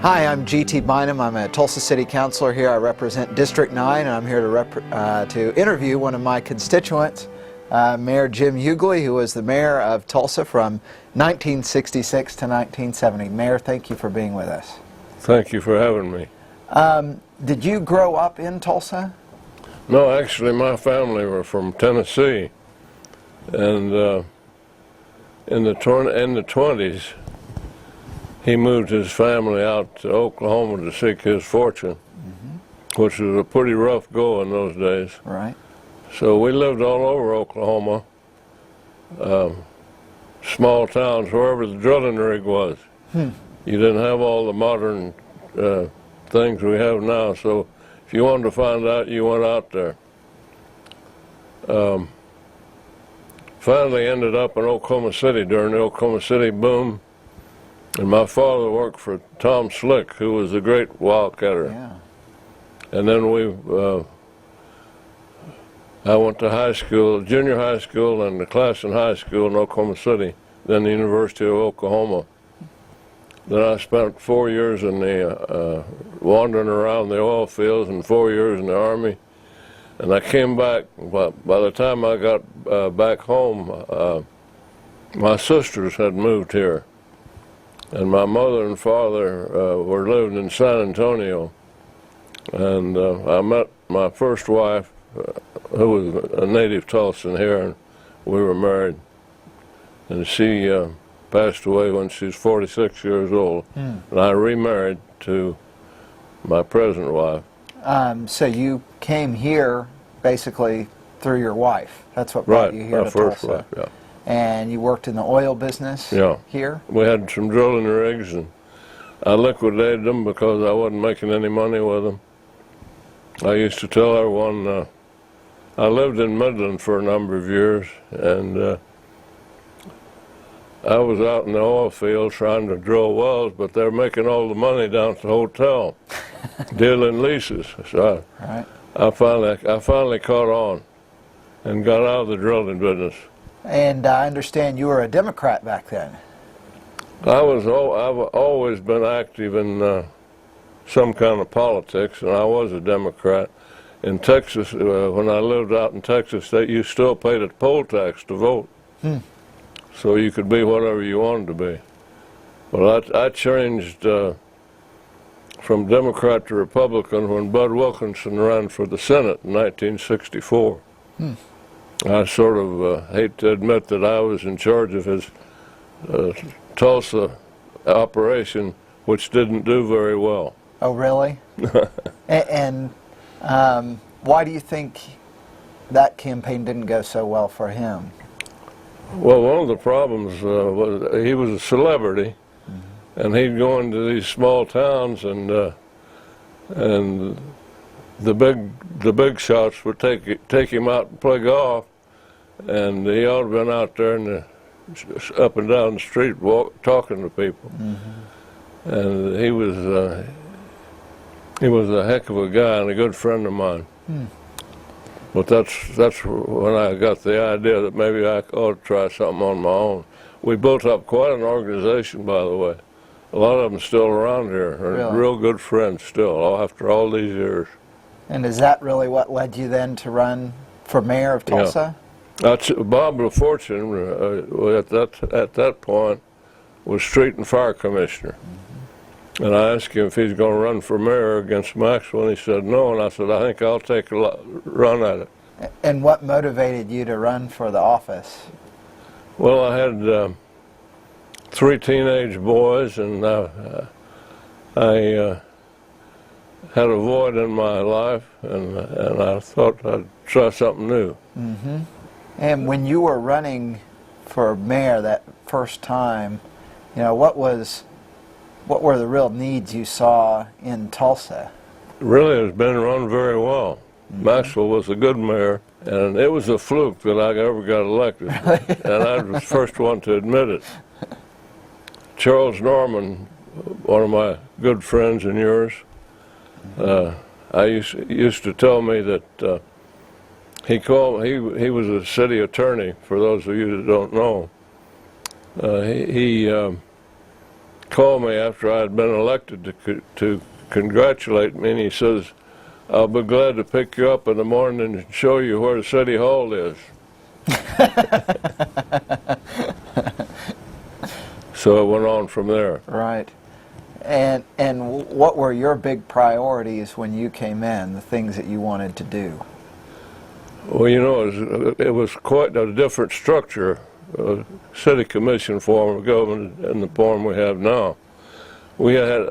Hi, I'm G.T. Bynum. I'm a Tulsa City Councilor here. I represent District 9, and I'm here to interview one of my constituents, Mayor Jim Hewgley, who was the mayor of Tulsa from 1966 to 1970. Mayor, thank you for being with us. Thank you for having me. Did you grow up in Tulsa? No, actually my family were from Tennessee, and in the 20s he moved his family out to Oklahoma to seek his fortune, which was a pretty rough go in those days. Right. So we lived all over Oklahoma, small towns, wherever the drilling rig was. You didn't have all the modern things we have now, so if you wanted to find out, you went out there. Finally ended up in Oklahoma City during the Oklahoma City boom, and my father worked for Tom Slick, who was a great wildcatter. Yeah. And then I went to high school, junior high school, and the class in high school in Oklahoma City, then the University of Oklahoma. Then I spent 4 years in the wandering around the oil fields and 4 years in the Army. And I came back, by the time I got back home, my sisters had moved here. And my mother and father were living in San Antonio. And I met my first wife, who was a native Tulsan here, and we were married. And she passed away when she was 46 years old. And I remarried to my present wife. So you came here basically through your wife. That's what brought you here to Tulsa. Right, my first wife, yeah. And you worked in the oil business here? We had some drilling rigs, and I liquidated them because I wasn't making any money with them. I used to tell everyone, I lived in Midland for a number of years, and I was out in the oil field trying to drill wells, but they're making all the money down at the hotel, dealing leases. So I finally caught on and got out of the drilling business. And I understand you were a Democrat back then. I've always been active in some kind of politics, and I was a Democrat. In Texas, when I lived out in Texas, you still paid a poll tax to vote. So you could be whatever you wanted to be. But I changed from Democrat to Republican when Bud Wilkinson ran for the Senate in 1964. I sort of hate to admit that I was in charge of his Tulsa operation, which didn't do very well. Oh, really? And why do you think that campaign didn't go so well for him? Well, one of the problems was he was a celebrity, and he'd go into these small towns, and the big shots would take him out and play golf, and he ought to have been out there up and down the street talking to people. And he was a heck of a guy and a good friend of mine. But that's when I got the idea that maybe I ought to try something on my own. We built up quite an organization, by the way. A lot of them still around here, and real good friends still, after all these years. And is that really what led you then to run for mayor of Tulsa? Yeah. Bob LaFortune, at that point, was street and fire commissioner. And I asked him if he's going to run for mayor against Maxwell, and he said no, and I said, I think I'll take a run at it. And what motivated you to run for the office? Well, I had 3 teenage boys, and I had a void in my life, and I thought I'd try something new. And when you were running for mayor that first time, you know, what were the real needs you saw in Tulsa? Really, it's been run very well. Maxwell was a good mayor, and it was a fluke that I ever got elected. And I was the first one to admit it. Charles Norman, one of my good friends and yours, used to tell me that he was a city attorney, for those of you that don't know. He called me after I had been elected to congratulate me, and he says, "I'll be glad to pick you up in the morning and show you where the city hall is." So it went on from there. Right. And what were your big priorities when you came in, the things that you wanted to do? Well, you know, it was quite a different structure, city commission form of government than the form we have now. We had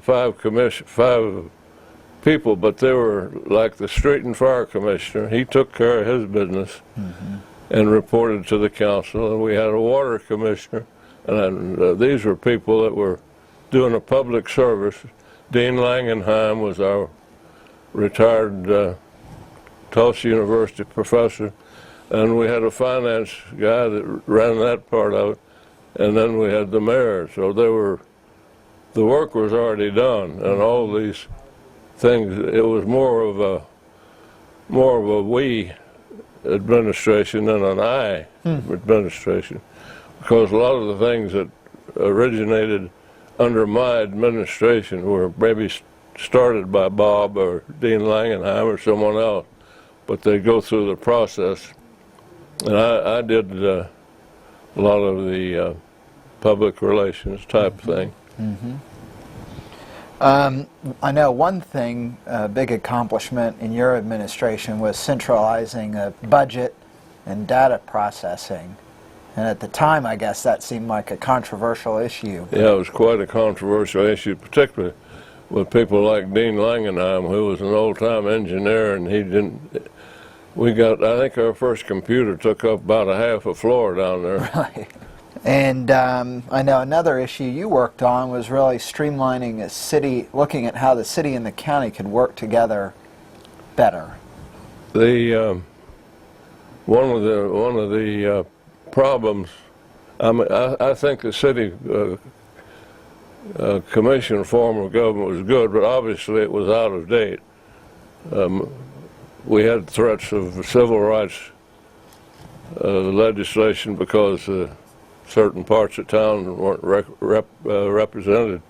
five people, but they were like the street and fire commissioner. He took care of his business and reported to the council. And we had a water commissioner, and these were people that were doing a public service. Dean Langenheim was our retired Tulsa University professor, and we had a finance guy that ran that part of it, and then we had the mayor. So the work was already done, and all these things. It was more of a we administration than an I administration, because a lot of the things that originated under my administration were maybe started by Bob or Dean Langenheim or someone else, but they go through the process. And I did a lot of the public relations type thing. I know one thing, a big accomplishment in your administration was centralizing a budget and data processing. And at the time, I guess that seemed like a controversial issue. Yeah, it was quite a controversial issue, particularly with people like Dean Langenheim, who was an old-time engineer, and he didn't. We got, I think our first computer took up about a half a floor down there. Right. And I know another issue you worked on was really streamlining a city, looking at how the city and the county could work together better. The one of the problems, I think the city commission form of government was good, but obviously it was out of date. We had threats of civil rights legislation because certain parts of town weren't represented.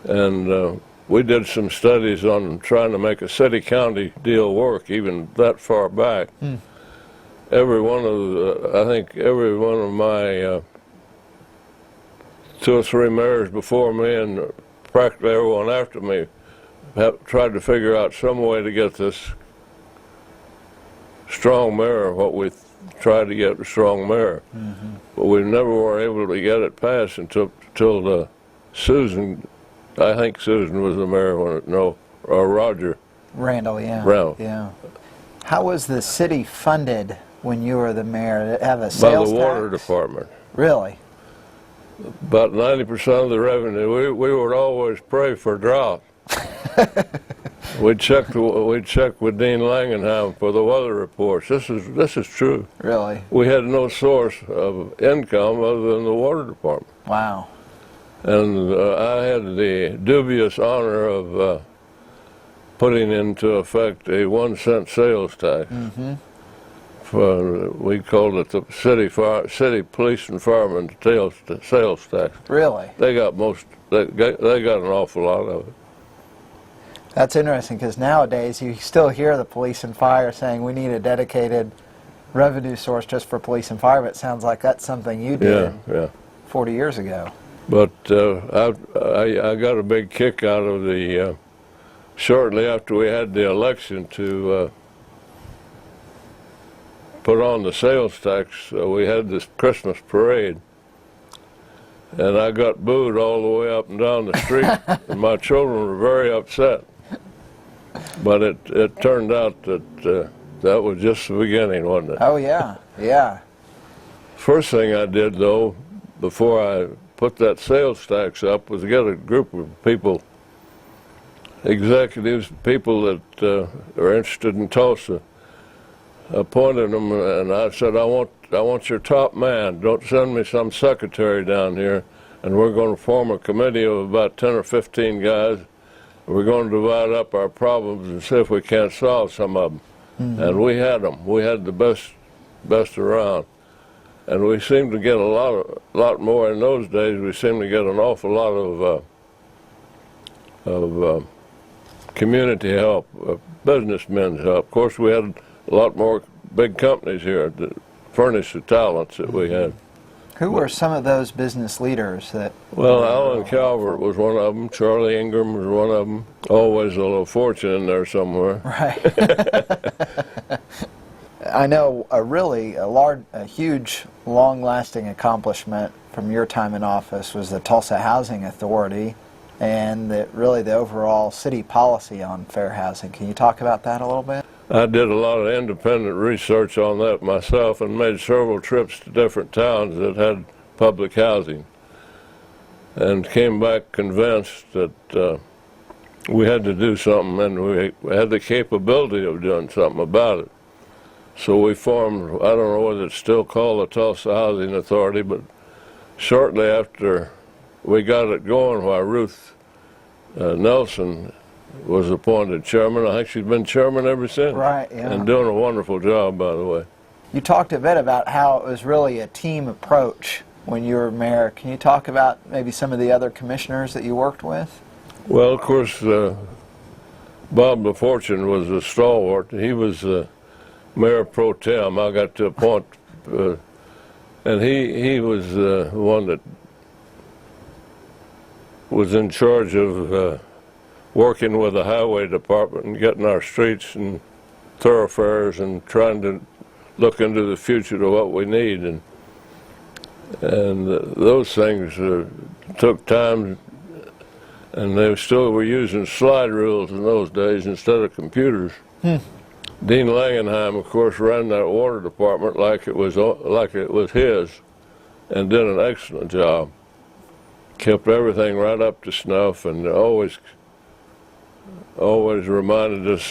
And we did some studies on trying to make a city-county deal work, even that far back. Every one of I think every one of my 2 or 3 mayors before me, and practically everyone after me, have tried to figure out some way to get this strong mayor, what we tried to get a strong mayor. But we never were able to get it passed until Susan, I think Susan was the mayor when it, no, or Roger. Randall, yeah. Randall. Yeah. How was the city funded when you were the mayor? Did it have a sales tax? By the water department. Really? About 90% of the revenue. We would always pray for drought. We'd check with Dean Langenheim for the weather reports. This is true. Really? We had no source of income other than the water department. Wow. And I had the dubious honor of putting into effect a 1-cent sales tax. We called it the city police and firemen sales tax. Really? They got they got an awful lot of it. That's interesting, because nowadays you still hear the police and fire saying we need a dedicated revenue source just for police and fire, but it sounds like that's something you did 40 years ago. But I got a big kick out of the, shortly after we had the election to put on the sales tax, we had this Christmas parade. And I got booed all the way up and down the street, and my children were very upset. But it turned out that that was just the beginning, wasn't it? Oh, yeah, yeah. First thing I did, though, before I put that sales tax up, was get a group of people, executives, people that are interested in Tulsa, appointed them, and I said, I want your top man. Don't send me some secretary down here, and we're going to form a committee of about 10 or 15 guys. We're going to divide up our problems and see if we can't solve some of them. And we had them. We had the best around. And we seem to get a lot more in those days. We seem to get an awful lot of community help, businessmen's help. Of course, we had a lot more big companies here that furnished the talents that we had. Who were some of those business leaders that? Well, Alan Calvert was one of them. Charlie Ingram was one of them. Always a little fortune in there somewhere. Right. I know a huge, long-lasting accomplishment from your time in office was the Tulsa Housing Authority, and really the overall city policy on fair housing. Can you talk about that a little bit? I did a lot of independent research on that myself and made several trips to different towns that had public housing, and came back convinced that we had to do something, and we had the capability of doing something about it. So we formed, I don't know whether it's still called the Tulsa Housing Authority, but shortly after we got it going, while Ruth Nelson was appointed chairman. I think she's been chairman ever since. Right, yeah. And doing a wonderful job, by the way. You talked a bit about how it was really a team approach when you were mayor. Can you talk about maybe some of the other commissioners that you worked with? Well, of course, Bob LaFortune was a stalwart. He was mayor pro tem. I got to appoint, and he was the one that was in charge of working with the highway department and getting our streets and thoroughfares and trying to look into the future to what we need, and those things took time, and they still were using slide rules in those days instead of computers. Dean Langenheim, of course, ran that water department like it was his, and did an excellent job. Kept everything right up to snuff, and always reminded us,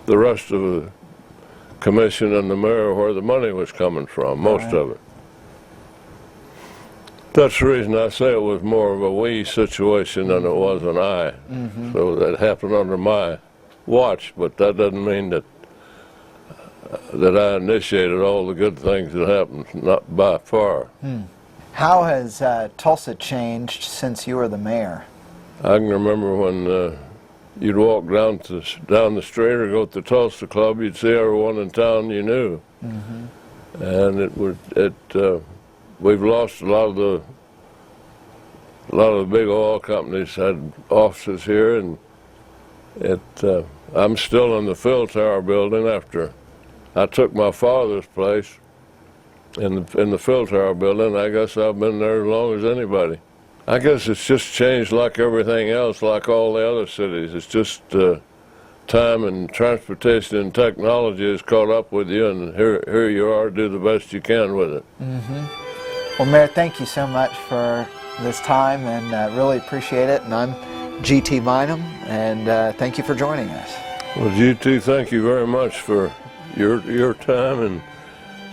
the rest of the commission and the mayor, where the money was coming from, most of it. That's the reason I say it was more of a we situation than it was an I. So that happened under my watch, but that doesn't mean that I initiated all the good things that happened, not by far. How has Tulsa changed since you were the mayor? I can remember when you'd walk down the street or go to the Tulsa Club, you'd see everyone in town you knew. And we've lost a lot of the big oil companies had offices here, and I'm still in the Phil Tower building after I took my father's place in the Phil Tower building. I guess I've been there as long as anybody. I guess it's just changed like everything else, like all the other cities. It's just time and transportation and technology has caught up with you, and here you are, do the best you can with it. Well, Mayor, thank you so much for this time, and really appreciate it. And I'm G.T. Bynum, and thank you for joining us. Well, you too, thank you very much for your time, and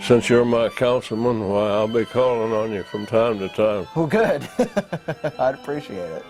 since you're my councilman, why, I'll be calling on you from time to time. Well, good. I'd appreciate it.